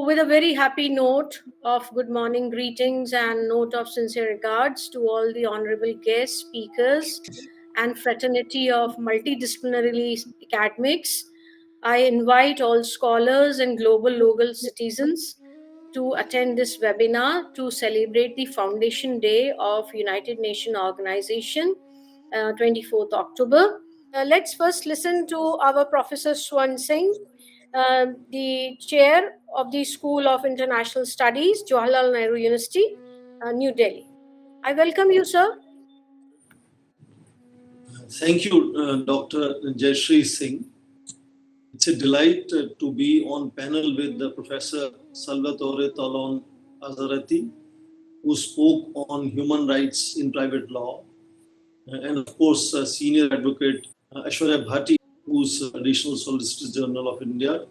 with a very happy note of good morning greetings and note of sincere regards to all the honorable guests, speakers, and fraternity of multidisciplinary academics, I invite all scholars and global local citizens to attend this webinar to celebrate the Foundation Day of United Nations Organization, 24th October. Let's first listen to our Professor Swaran Singh, the chair of the School of International Studies, Jawaharlal Nehru University, New Delhi. I welcome you, sir. Thank you, Dr. Jayashree Singh. It's a delight to be on panel with Professor Salvatore Talon Azarati, who spoke on human rights in private law, and of course, senior advocate Aishwarya Bhati, who's Additional Solicitor General of India.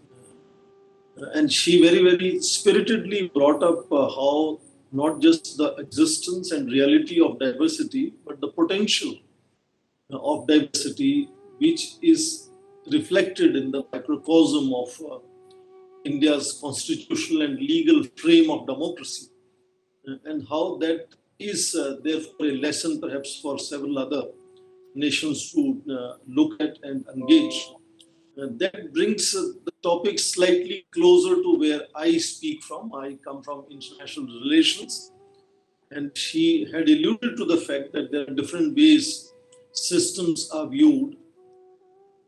And she very spiritedly brought up how not just the existence and reality of diversity, but the potential of diversity, which is reflected in the microcosm of India's constitutional and legal frame of democracy, and how that is therefore a lesson perhaps for several other nations to look at and engage. That brings the topic slightly closer to where I speak from. I come from international relations, and she had alluded to the fact that there are different ways systems are viewed.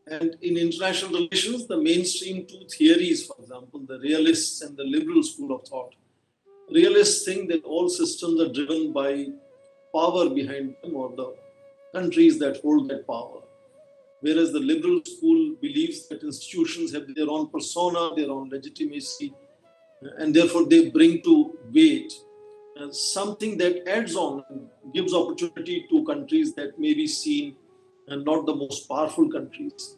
And in international relations, the mainstream two theories, for example, the realists and the liberal school of thought. Realists think that all systems are driven by power behind them or the countries that hold that power. Whereas the liberal school believes that institutions have their own persona, their own legitimacy, and therefore they bring to weight something that adds on and gives opportunity to countries that may be seen and not the most powerful countries.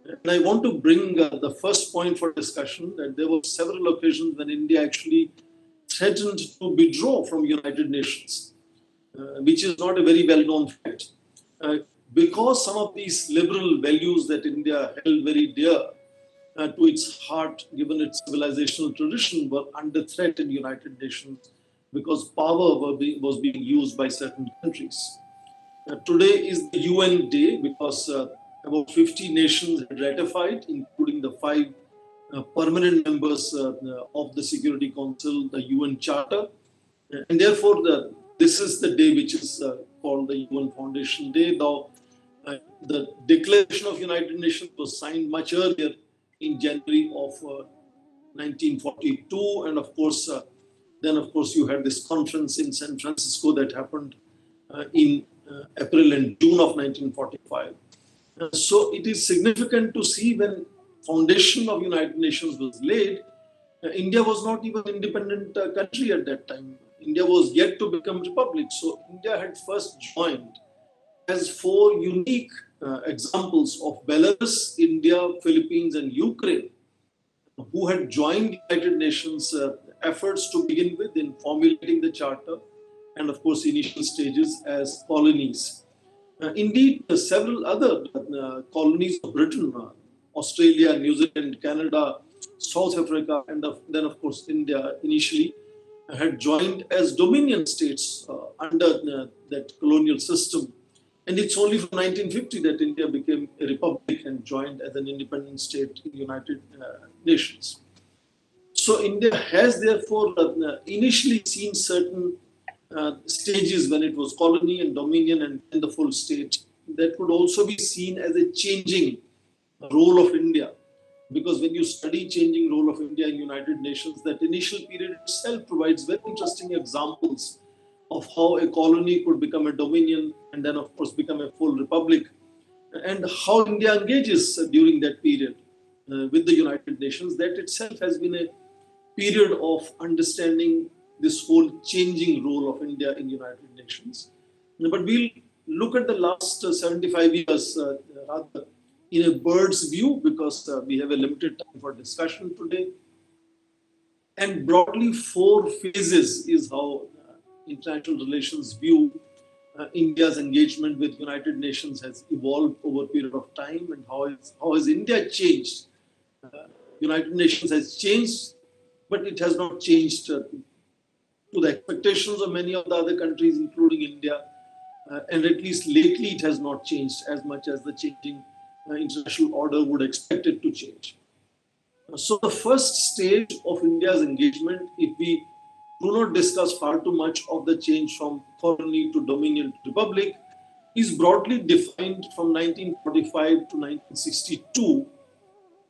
And I want to bring the first point for discussion that there were several occasions when India actually threatened to withdraw from United Nations, which is not a very well-known fact. Because some of these liberal values that India held very dear to its heart, given its civilizational tradition, were under threat in United Nations because power was being used by certain countries. Today is the UN Day because about 50 nations had ratified, including the 5 permanent members of the Security Council, the UN Charter. And therefore, this is the day which is called the UN Foundation Day. Though the Declaration of United Nations was signed much earlier in January of 1942. And of course, then of course you had this conference in San Francisco that happened in April and June of 1945. So it is significant to see when foundation of United Nations was laid, India was not even an independent country at that time. India was yet to become republic. So India had first joined as 4 unique examples of Belarus, India, Philippines, and Ukraine, who had joined United Nations efforts to begin with in formulating the charter and of course initial stages as colonies. Indeed, several other colonies of Britain, Australia, New Zealand, Canada, South Africa, and then of course India initially had joined as dominion states under that colonial system. And it's only from 1950 that India became a republic and joined as an independent state in United Nations. So India has therefore initially seen certain stages when it was colony and dominion and then the full state that could also be seen as a changing role of India. Because when you study changing role of India in United Nations, that initial period itself provides very interesting examples of how a colony could become a dominion and then of course become a full republic, and how India engages during that period with the United Nations. That itself has been a period of understanding this whole changing role of India in United Nations. But we'll look at the last 75 years rather in a bird's view because we have a limited time for discussion today. And broadly 4 phases is how international relations view India's engagement with United Nations has evolved over a period of time, and how has India changed. United Nations has changed but it has not changed to the expectations of many of the other countries, including India. And at least lately, it has not changed as much as the changing international order would expect it to change. So the first stage of India's engagement, if we do not discuss far too much of the change from colony to dominion to republic, is broadly defined from 1945 to 1962,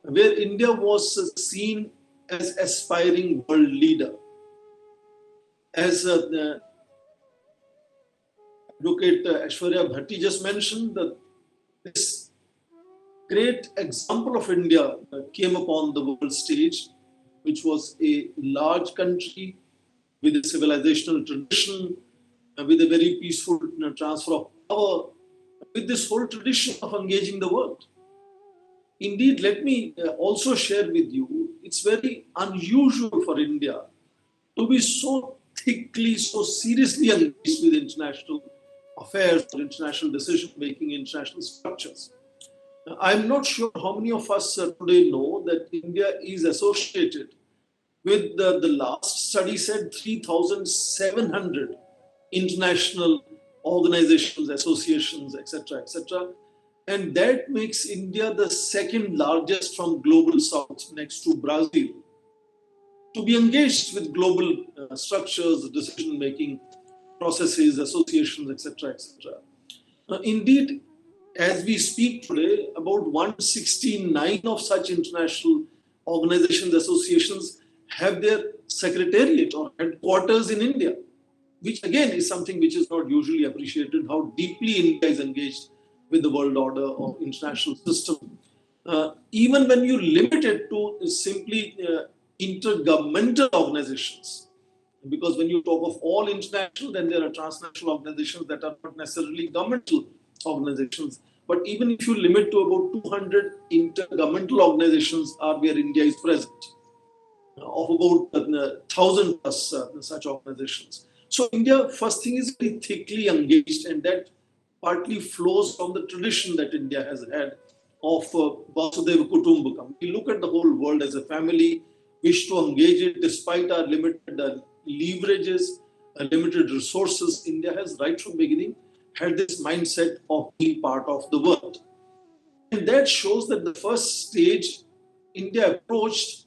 where India was seen as aspiring world leader. As Advocate Aishwarya Bhatti just mentioned, that this great example of India came upon the world stage, which was a large country with a civilizational tradition, with a very peaceful transfer of power, with this whole tradition of engaging the world. Indeed, let me also share with you, it's very unusual for India to be so thickly, so seriously engaged with international affairs, international decision making, international structures. I'm not sure how many of us today know that India is associated with the last study said 3,700 international organizations, associations, etc., etc. And that makes India the second largest from global south next to Brazil to be engaged with global structures, decision making processes, associations, etc., etc. Indeed, as we speak today, about 169 of such international organizations, associations have their secretariat or headquarters in India, which again is something which is not usually appreciated, how deeply India is engaged with the world order or international system. Even when you limit it to simply intergovernmental organizations, because when you talk of all international, then there are transnational organizations that are not necessarily governmental organizations. But even if you limit to about 200 intergovernmental organizations are where India is present, of about 1,000 plus such organizations. So India, first thing, is very thickly engaged, and that partly flows from the tradition that India has had of Vasudhaiva Kutumbakam. We look at the whole world as a family, wish to engage it despite our limited leverages, limited resources. India has right from the beginning had this mindset of being part of the world. And that shows that the first stage India approached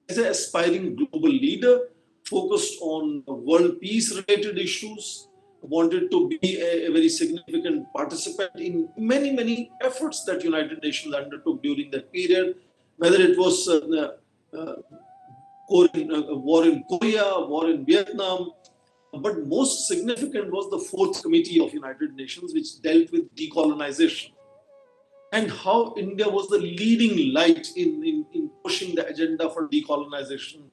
as an aspiring global leader, focused on world peace related issues, wanted to be a very significant participant in many, many efforts that United Nations undertook during that period, whether it was war in Korea, war in Vietnam, but most significant was the Fourth Committee of United Nations, which dealt with decolonization, and how India was the leading light in pushing the agenda for decolonization.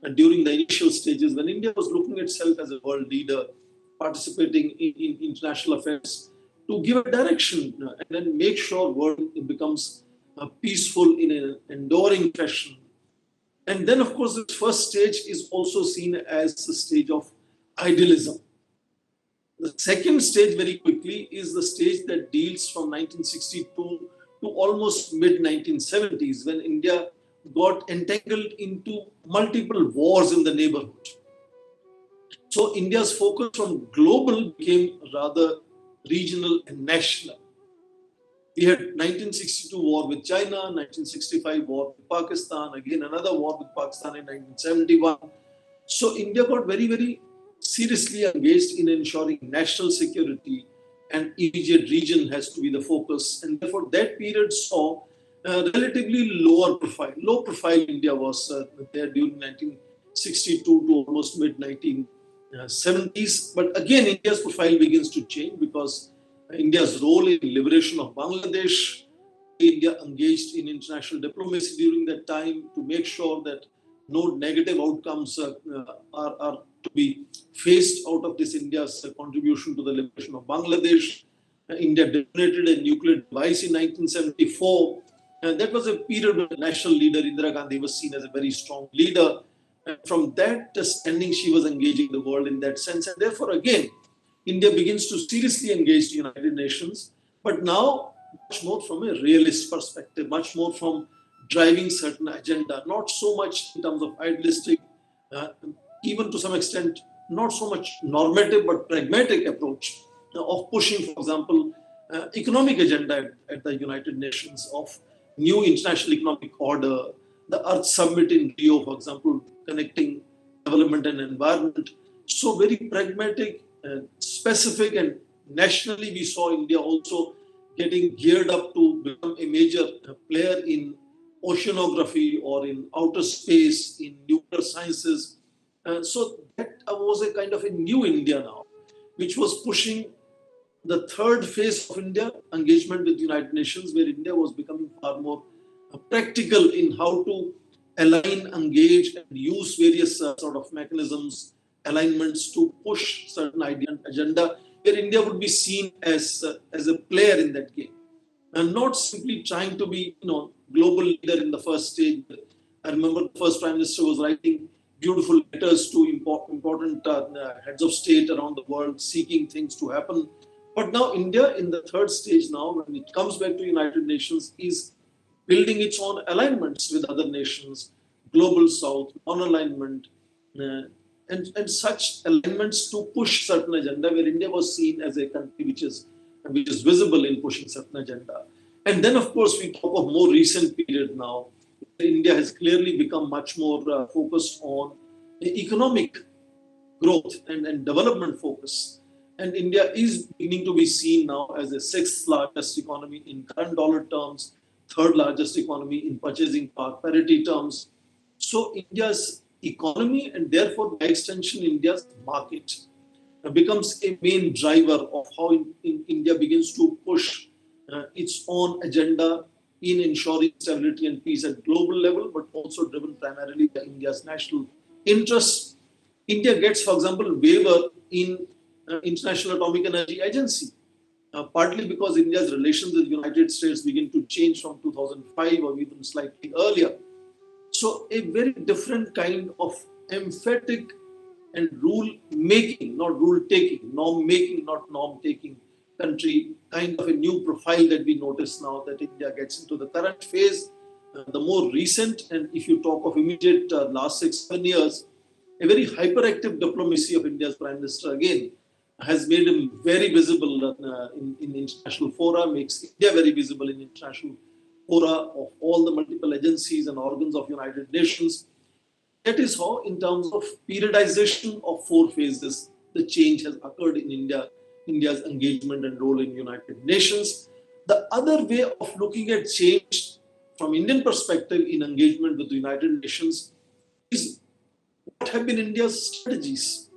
And during the initial stages, when India was looking at itself as a world leader, participating in international affairs, to give a direction and then make sure world becomes peaceful in an enduring fashion. And then, of course, the first stage is also seen as the stage of idealism. The second stage, very quickly, is the stage that deals from 1962 to almost mid-1970s, when India got entangled into multiple wars in the neighborhood. So India's focus from global became rather regional and national. We had 1962 war with China, 1965 war with Pakistan, again another war with Pakistan in 1971. So India got very, very seriously engaged in ensuring national security, and immediate region has to be the focus. And therefore that period saw relatively low profile India was there during 1962 to almost mid-1970s. But again, India's profile begins to change because India's role in liberation of Bangladesh, India engaged in international diplomacy during that time to make sure that no negative outcomes are to be faced out of this India's contribution to the liberation of Bangladesh. India detonated a nuclear device in 1974. And that was a period when national leader Indira Gandhi was seen as a very strong leader. And from that standing, she was engaging the world in that sense. And therefore, again, India begins to seriously engage the United Nations, but now much more from a realist perspective, much more from driving certain agenda, not so much in terms of idealistic uh, even to some extent, not so much normative but pragmatic approach of pushing, for example, economic agenda at the United Nations, of new international economic order, the Earth Summit in Rio, for example, connecting development and environment. So very pragmatic, specific, and nationally we saw India also getting geared up to become a major player in oceanography or in outer space, in nuclear sciences. So that was a kind of a new India now, which was pushing the third phase of India, engagement with the United Nations, where India was becoming far more practical in how to align, engage, and use various sort of mechanisms, alignments to push certain idea and agenda, where India would be seen as a player in that game, and not simply trying to be, global leader in the first stage. I remember the first Prime Minister was writing beautiful letters to important heads of state around the world, seeking things to happen. But now India, in the third stage now, when it comes back to United Nations, is building its own alignments with other nations, global south, non-alignment, uh, and such alignments to push certain agenda, where India was seen as a country which is visible in pushing certain agenda. And then, of course, we talk of more recent period now. India has clearly become much more focused on economic growth and development focus. And India is beginning to be seen now as the sixth largest economy in current dollar terms, third largest economy in purchasing power parity terms. So India's economy, and therefore by extension India's market, becomes a main driver of how India begins to push its own agenda in ensuring stability and peace at global level, but also driven primarily by India's national interests. India gets, for example, waiver in International Atomic Energy Agency, partly because India's relations with the United States begin to change from 2005 or even slightly earlier. So a very different kind of emphatic and rule making, not rule taking, norm making, not norm taking country, kind of a new profile that we notice now that India gets into the current phase. The more recent, and if you talk of immediate last 6-7 years, a very hyperactive diplomacy of India's Prime Minister again has made him very visible in international fora, makes India very visible in international fora of all the multiple agencies and organs of United Nations. That is how, in terms of periodization of 4 phases, the change has occurred in India's engagement and role in United Nations. The other way of looking at change from Indian perspective in engagement with the United Nations is what have been India's strategies,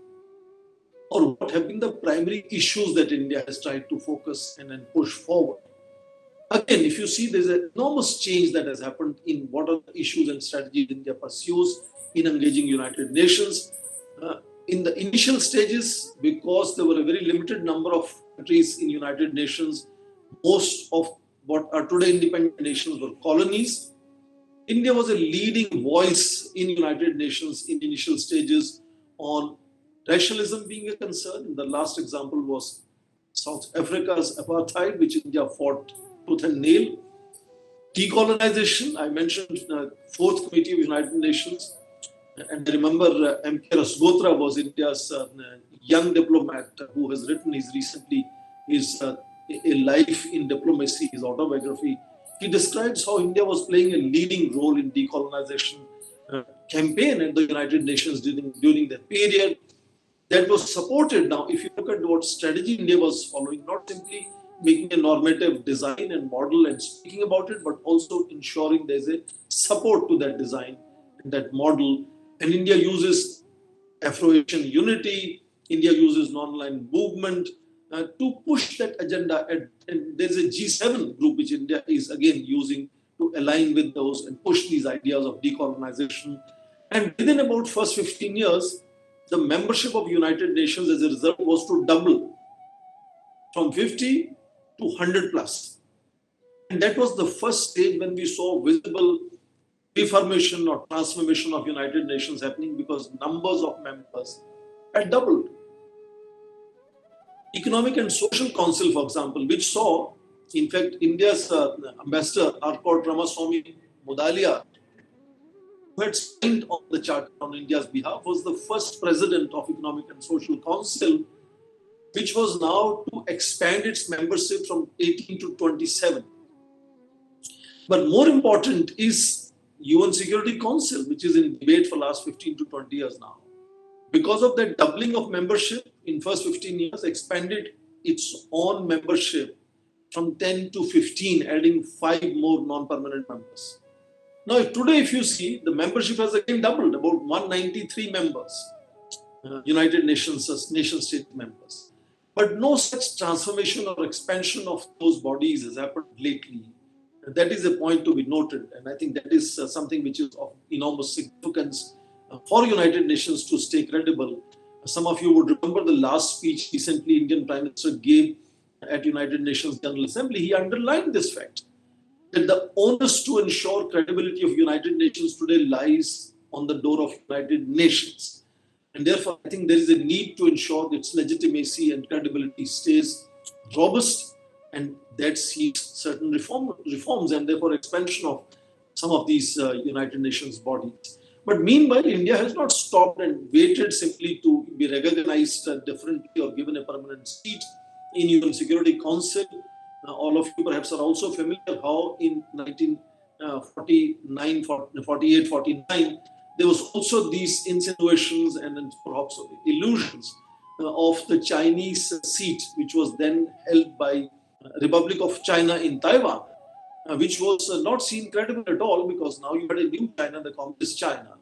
or what have been the primary issues that India has tried to focus and push forward. Again, if you see, there's an enormous change that has happened in what are the issues and strategies India pursues in engaging United Nations. In the initial stages, because there were a very limited number of countries in United Nations, most of what are today independent nations were colonies. India was a leading voice in United Nations in initial stages on racialism being a concern. The last example was South Africa's apartheid, which India fought tooth and nail. Decolonization, I mentioned the Fourth Committee of United Nations, and I remember M.K. Rasgotra was India's young diplomat who has written his A Life in Diplomacy, his autobiography. He describes how India was playing a leading role in decolonization campaign at the United Nations during that period. That was supported. Now, if you look at what strategy India was following, not simply making a normative design and model and speaking about it, but also ensuring there's a support to that design and that model. And India uses Afro-Asian unity, India uses non-aligned movement to push that agenda. And there's a G7 group which India is again using to align with those and push these ideas of decolonization. And within about first 15 years, the membership of United Nations as a result was to double from 50 to 100 plus. And that was the first stage when we saw visible reformation or transformation of United Nations happening, because numbers of members had doubled. Economic and Social Council, for example, which saw, in fact, India's ambassador, Arcot Ramaswamy Mudalia, who had signed on the Charter on India's behalf, was the first president of Economic and Social Council, which was now to expand its membership from 18 to 27. But more important is UN Security Council, which is in debate for last 15 to 20 years now. Because of that doubling of membership in first 15 years, expanded its own membership from 10 to 15, adding 5 more non-permanent members. Now, today, if you see, the membership has again doubled, about 193 members, United Nations nation-state members. But no such transformation or expansion of those bodies has happened lately. That is a point to be noted, and I think that is something which is of enormous significance for United Nations to stay credible. Some of you would remember the last speech recently Indian Prime Minister gave at United Nations General Assembly. He underlined this fact, that the onus to ensure credibility of United Nations today lies on the door of United Nations. And therefore, I think there is a need to ensure that its legitimacy and credibility stays robust, and that seeks certain reforms and therefore expansion of some of these United Nations bodies. But meanwhile, India has not stopped and waited simply to be recognized differently or given a permanent seat in UN Security Council. All of you perhaps are also familiar how in 1949, 48, 49, there was also these insinuations and perhaps illusions of the Chinese seat, which was then held by Republic of China in Taiwan, which was not seen credible at all, because now you had a new China, the Communist China.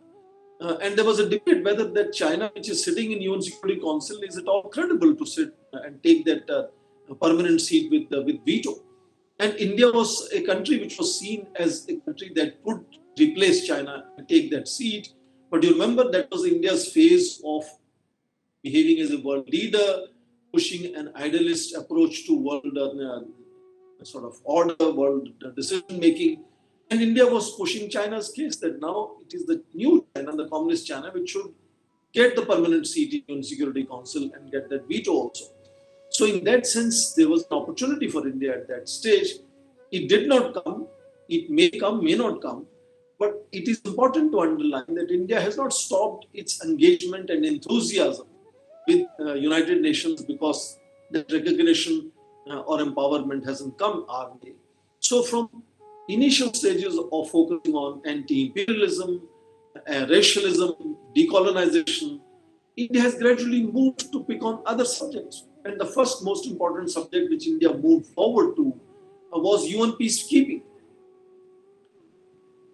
And there was a debate whether that China, which is sitting in UN Security Council, is at all credible to sit and take that permanent seat with veto. And India was a country which was seen as a country that could replace China and take that seat. But you remember that was India's phase of behaving as a world leader, pushing an idealist approach to world sort of order, world decision making. And India was pushing China's case that now it is the new China, the Communist China, which should get the permanent seat in Security Council and get that veto also. So in that sense, there was an opportunity for India at that stage. It did not come. It may come, may not come. But it is important to underline that India has not stopped its engagement and enthusiasm with United Nations because that recognition or empowerment hasn't come our way. So from initial stages of focusing on anti-imperialism, racialism, decolonization, India has gradually moved to pick on other subjects. And the first most important subject which India moved forward to was UN peacekeeping.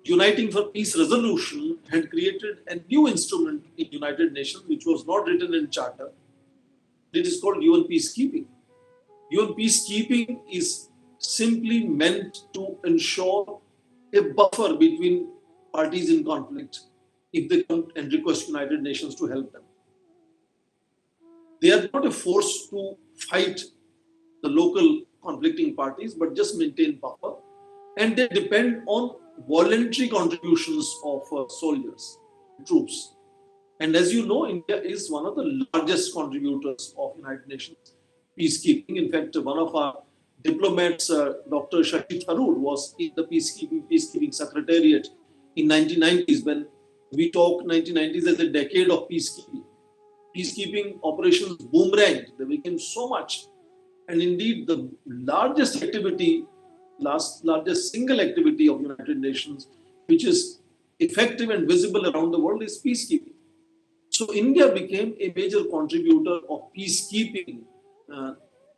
Uniting for Peace resolution had created a new instrument in United Nations which was not written in Charter. It is called UN peacekeeping. UN peacekeeping is simply meant to ensure a buffer between parties in conflict if they come and request United Nations to help them. They are not a force to fight the local conflicting parties, but just maintain buffer. And they depend on voluntary contributions of soldiers, troops. And as you know, India is one of the largest contributors of United Nations peacekeeping. In fact, one of our diplomats, Dr. Shashi Tharoor, was in the peacekeeping secretariat in 1990s when we talk 1990s as a decade of peacekeeping. Peacekeeping operations boomeranged. They became so much. And indeed, the largest activity, largest single activity of United Nations, which is effective and visible around the world, is peacekeeping. So India became a major contributor of peacekeeping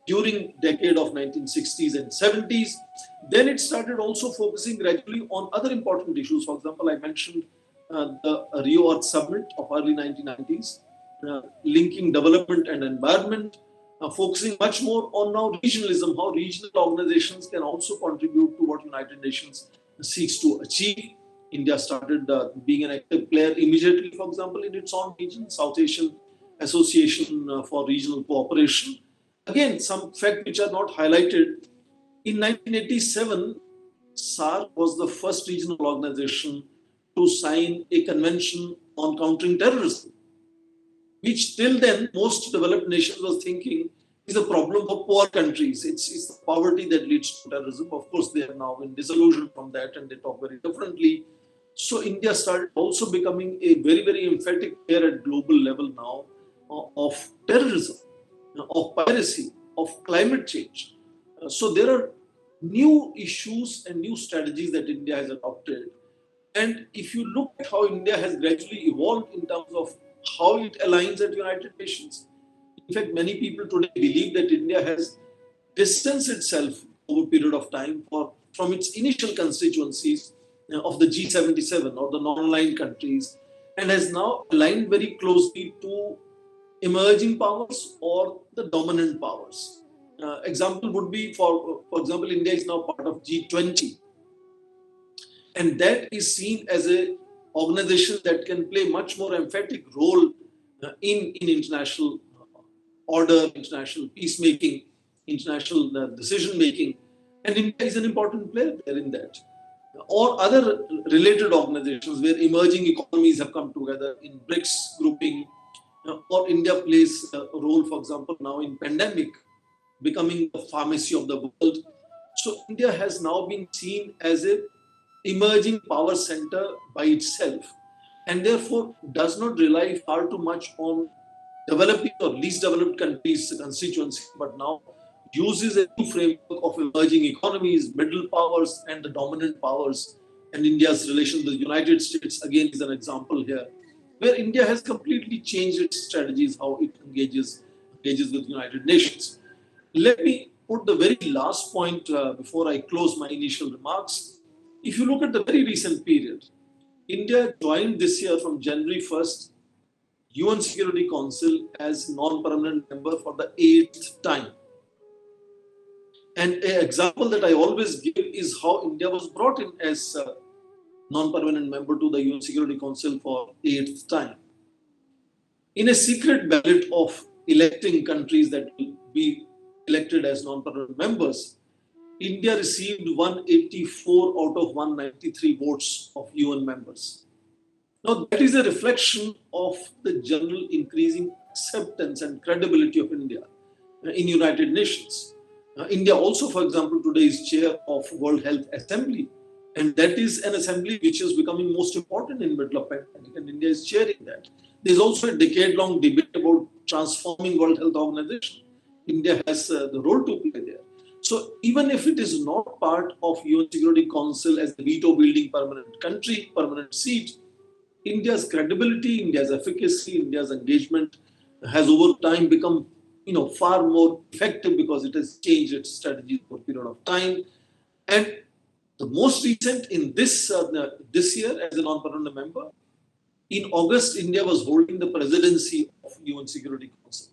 during decade of 1960s and 70s. Then it started also focusing gradually on other important issues. For example, I mentioned the Rio Earth Summit of early 1990s, linking development and environment, focusing much more on now regionalism, how regional organizations can also contribute to what United Nations seeks to achieve. India started being an active player immediately, for example, in its own region, South Asian Association for Regional Cooperation. Again, some facts which are not highlighted. In 1987, SAARC was the first regional organization to sign a convention on countering terrorism, which till then most developed nations was thinking is a problem for poor countries. It's the poverty that leads to terrorism. Of course, they are now in disillusion from that and they talk very differently. So India started also becoming a very, very emphatic player at global level now of terrorism, of piracy, of climate change. So there are new issues and new strategies that India has adopted. And if you look at how India has gradually evolved in terms of how it aligns at United Nations, in fact, many people today believe that India has distanced itself over a period of time from its initial constituencies of the G77 or the non-aligned countries, and has now aligned very closely to emerging powers or the dominant powers. Example would be, for example, India is now part of G20, and that is seen as a organization that can play much more emphatic role in international order, international peacemaking, international decision making, and India is an important player there in that. Or other related organizations where emerging economies have come together in BRICS grouping, or India plays a role, for example, now in pandemic, becoming the pharmacy of the world. So India has now been seen as a emerging power center by itself, and therefore does not rely far too much on developing or least developed countries' constituency, but now uses a new framework of emerging economies, middle powers, and the dominant powers. And India's relation to the United States, again, is an example here, where India has completely changed its strategies, how it engages with United Nations. Let me put the very last point before I close my initial remarks. If you look at the very recent period, India joined this year from January 1st UN Security Council as non-permanent member for the 8th time. And an example that I always give is how India was brought in as a non-permanent member to the UN Security Council for 8th time. In a secret ballot of electing countries that will be elected as non-permanent members, India received 184 out of 193 votes of UN members. Now, that is a reflection of the general increasing acceptance and credibility of India in United Nations. India also, for example, today is chair of World Health Assembly, and that is an assembly which is becoming most important in middle of pandemic, and India is chairing that. There is also a decade-long debate about transforming World Health Organization. India has the role to play there. So even if it is not part of UN Security Council as a veto-building permanent country, permanent seat, India's credibility, India's efficacy, India's engagement has over time become far more effective because it has changed its strategy for a period of time. And the most recent in this year as a non-permanent member, in August, India was holding the presidency of UN Security Council.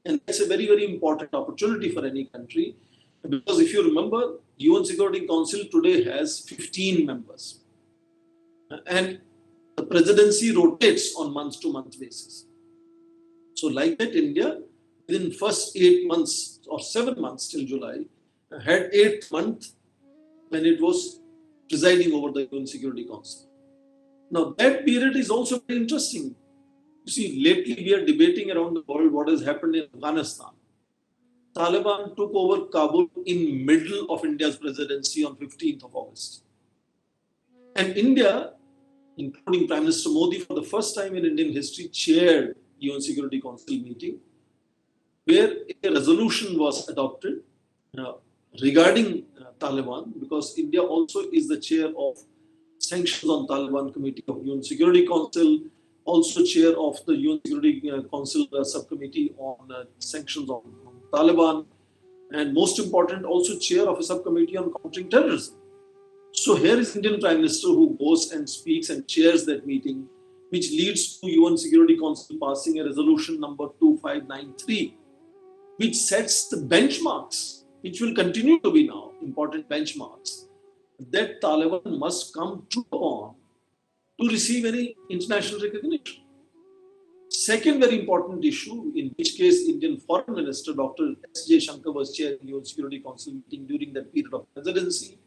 And that's a very, very important opportunity for any country because if you remember, UN Security Council today has 15 members. And the presidency rotates on month-to-month basis. So like that, India, within first 8 months or 7 months till July, had 8th month when it was presiding over the UN Security Council. Now that period is also very interesting. You see, lately we are debating around the world what has happened in Afghanistan. Taliban took over Kabul in middle of India's presidency on 15th of August. And India, including Prime Minister Modi, for the first time in Indian history, chaired UN Security Council meeting, where a resolution was adopted regarding Taliban, because India also is the chair of Sanctions on Taliban Committee of UN Security Council, also chair of the UN Security Council subcommittee on sanctions on Taliban, and most important, also chair of a subcommittee on countering terrorism. So here is Indian Prime Minister who goes and speaks and chairs that meeting, which leads to UN Security Council passing a resolution number 2593, which sets the benchmarks, which will continue to be now important benchmarks, that Taliban must come true on to receive any international recognition. Second very important issue, in which case Indian Foreign Minister Dr. S. J. Shankar was chairing the UN Security Council meeting during that period of presidency,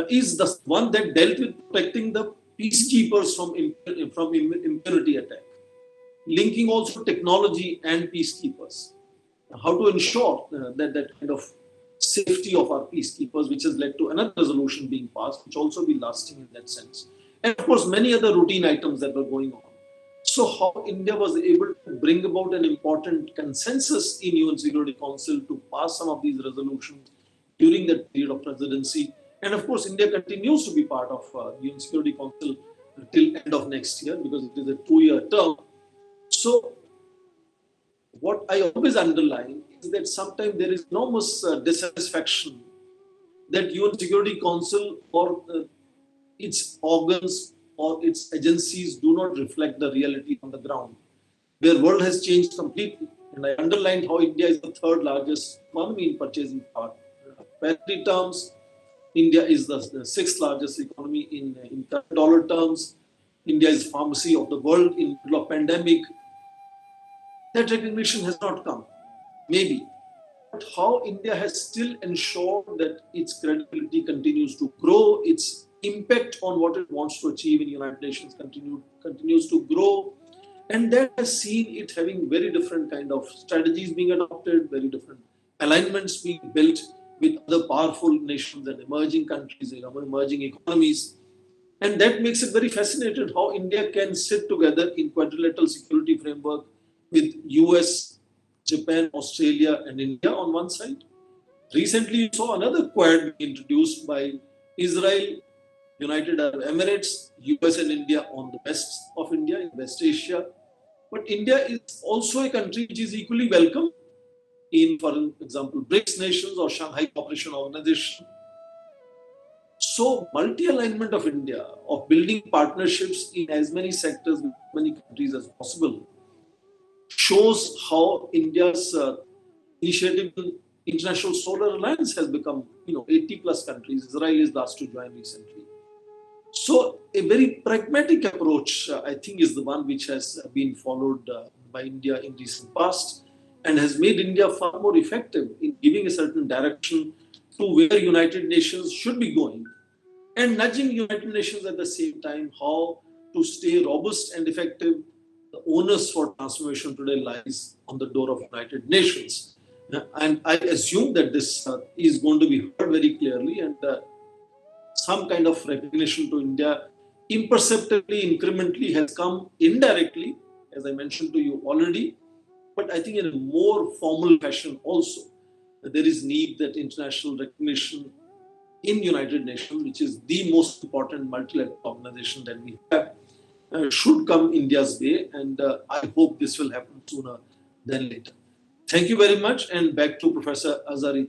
is the one that dealt with protecting the peacekeepers from impunity attack, linking also technology and peacekeepers. How to ensure that kind of safety of our peacekeepers, which has led to another resolution being passed, which also be lasting in that sense. and of course many other routine items that were going on. So how India was able to bring about an important consensus in UN Security Council to pass some of these resolutions during that period of presidency. And of course, India continues to be part of UN Security Council till end of next year because it is a 2-year term. So what I always underline is that sometimes there is enormous dissatisfaction that UN Security Council or its organs or its agencies do not reflect the reality on the ground. Their world has changed completely. And I underlined how India is the third largest economy in purchasing power. Parity terms, India is the sixth largest economy in dollar terms. India is pharmacy of the world in middle of pandemic. That recognition has not come, maybe. But how India has still ensured that its credibility continues to grow, its impact on what it wants to achieve in United Nations continues to grow, and that has seen it having very different kind of strategies being adopted, very different alignments being built with other powerful nations and emerging countries, emerging economies. And that makes it very fascinating how India can sit together in quadrilateral security framework with US, Japan, Australia, and India on one side. Recently, you saw another quad introduced by Israel, United Arab Emirates, US, and India on the west of India, in West Asia. But India is also a country which is equally welcome in, for example, BRICS nations or Shanghai Cooperation Organization. So, multi-alignment of India, of building partnerships in as many sectors with as many countries as possible, shows how India's initiative in International Solar Alliance has become, 80 plus countries. Israel is last to join recently. So a very pragmatic approach, I think, is the one which has been followed by India in recent past and has made India far more effective in giving a certain direction to where United Nations should be going and nudging United Nations at the same time how to stay robust and effective. The onus for transformation today lies on the door of United Nations. And I assume that this is going to be heard very clearly, and some kind of recognition to India imperceptibly, incrementally has come indirectly, as I mentioned to you already, but I think in a more formal fashion also. There is need that international recognition in United Nations, which is the most important multilateral organization that we have, should come India's way, and I hope this will happen sooner than later. Thank you very much, and back to Professor Azari.